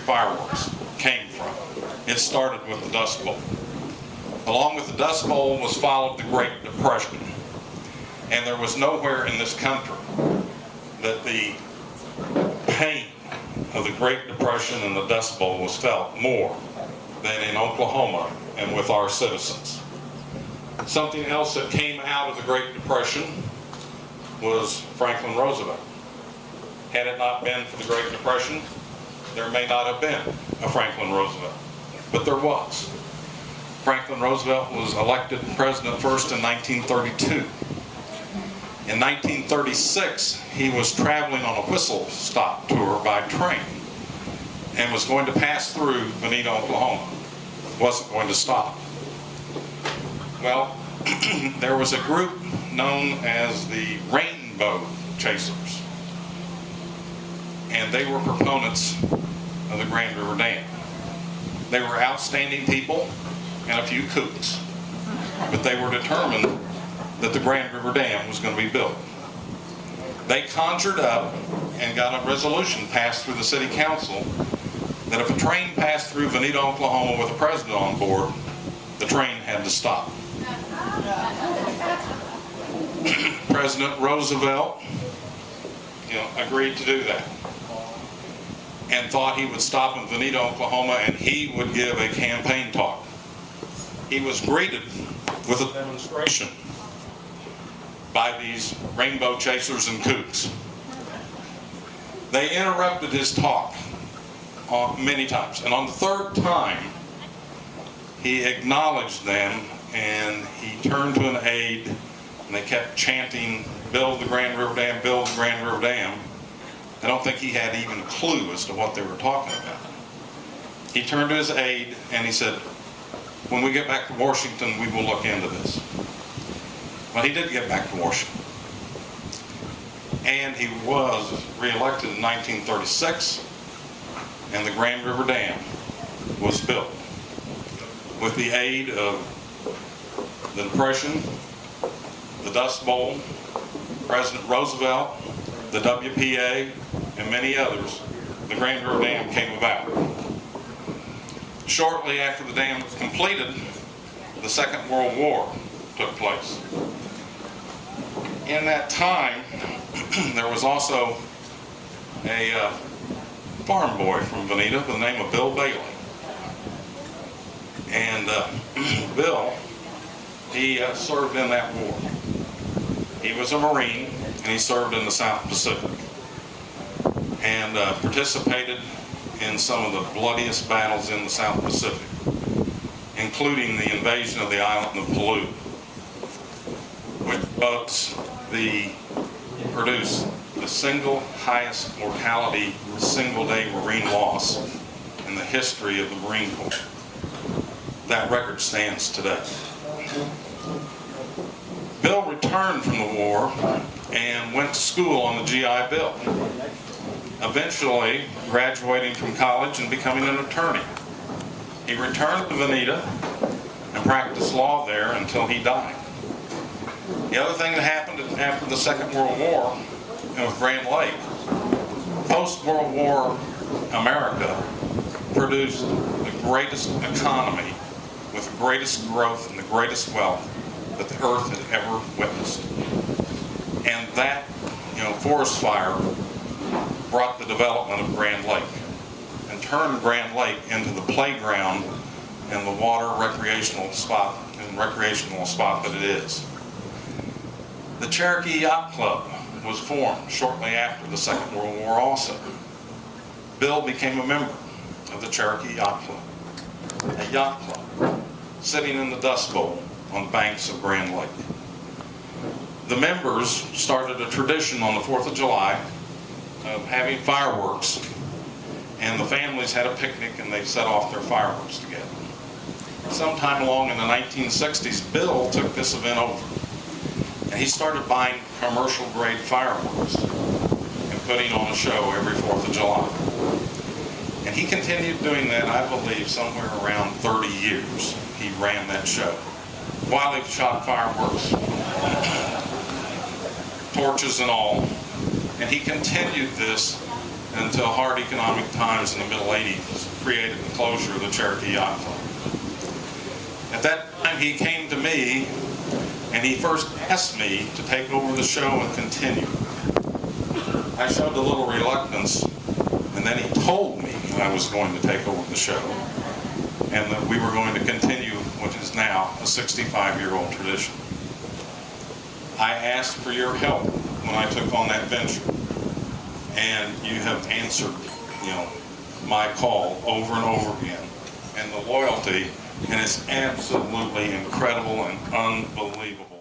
fireworks came from. It started with the Dust Bowl. Along with the Dust Bowl was followed the Great Depression. And there was nowhere in this country that the pain of the Great Depression and the Dust Bowl was felt more than in Oklahoma and with our citizens. Something else that came out of the Great Depression was Franklin Roosevelt. Had it not been for the Great Depression, there may not have been a Franklin Roosevelt, but there was. Franklin Roosevelt was elected president first in 1932. In 1936, he was traveling on a whistle stop tour by train and was going to pass through Vinita, Oklahoma. Wasn't going to stop. Well, there was a group known as the Rainbow Chasers, and they were proponents of the Grand River Dam. They were outstanding people and a few kooks, but they were determined that the Grand River Dam was going to be built. They conjured up and got a resolution passed through the city council that if a train passed through Vinita, Oklahoma with a president on board, the train had to stop. President Roosevelt, agreed to do that and thought he would stop in Vinita, Oklahoma, and he would give a campaign talk. He was greeted with a demonstration by these rainbow chasers and kooks. They interrupted his talk many times, and on the third time, he acknowledged them and he turned to an aide, and they kept chanting, "Build the Grand River Dam, build the Grand River Dam." I don't think he had even a clue as to what they were talking about. He turned to his aide and he said, "When we get back to Washington, we will look into this." Well, he did get back to Washington. And he was reelected in 1936, and the Grand River Dam was built with the aid of the Depression, the Dust Bowl, President Roosevelt, the WPA, and many others. The Grand River Dam came about. Shortly after the dam was completed, the Second World War took place. In that time, there was also a farm boy from Vinita by the name of Bill Bailey. And Bill, he served in that war. He was a Marine, and he served in the South Pacific and participated in some of the bloodiest battles in the South Pacific, including the invasion of the island of Palau, which produced the single highest mortality single-day Marine loss in the history of the Marine Corps. That record stands today. Bill returned from the war and went to school on the GI Bill, eventually graduating from college and becoming an attorney. He returned to Vinita and practiced law there until he died. The other thing that happened after the Second World War with Grand Lake, post-World War America produced the greatest economy with the greatest growth and the greatest wealth that the earth had ever witnessed. And that, forest fire brought the development of Grand Lake and turned Grand Lake into the playground and the water recreational spot that it is. The Cherokee Yacht Club was formed shortly after the Second World War also. Bill became a member of the Cherokee Yacht Club, a yacht club sitting in the Dust Bowl on the banks of Grand Lake. The members started a tradition on the 4th of July of having fireworks, and the families had a picnic and they set off their fireworks together. Sometime along in the 1960s, Bill took this event over, and he started buying commercial grade fireworks and putting on a show every 4th of July. And he continued doing that, I believe, somewhere around 30 years. He ran that show while he shot fireworks, torches and all. And he continued this until hard economic times in the middle 80s created the closure of the Cherokee Yacht Club. At that time, he came to me and he first asked me to take over the show and continue. I showed a little reluctance, and then he told me I was going to take over the show and that we were going to continue what is now a 65-year-old tradition. I asked for your help when I took on that venture, and you have answered, my call over and over again. And the loyalty, and it's absolutely incredible and unbelievable.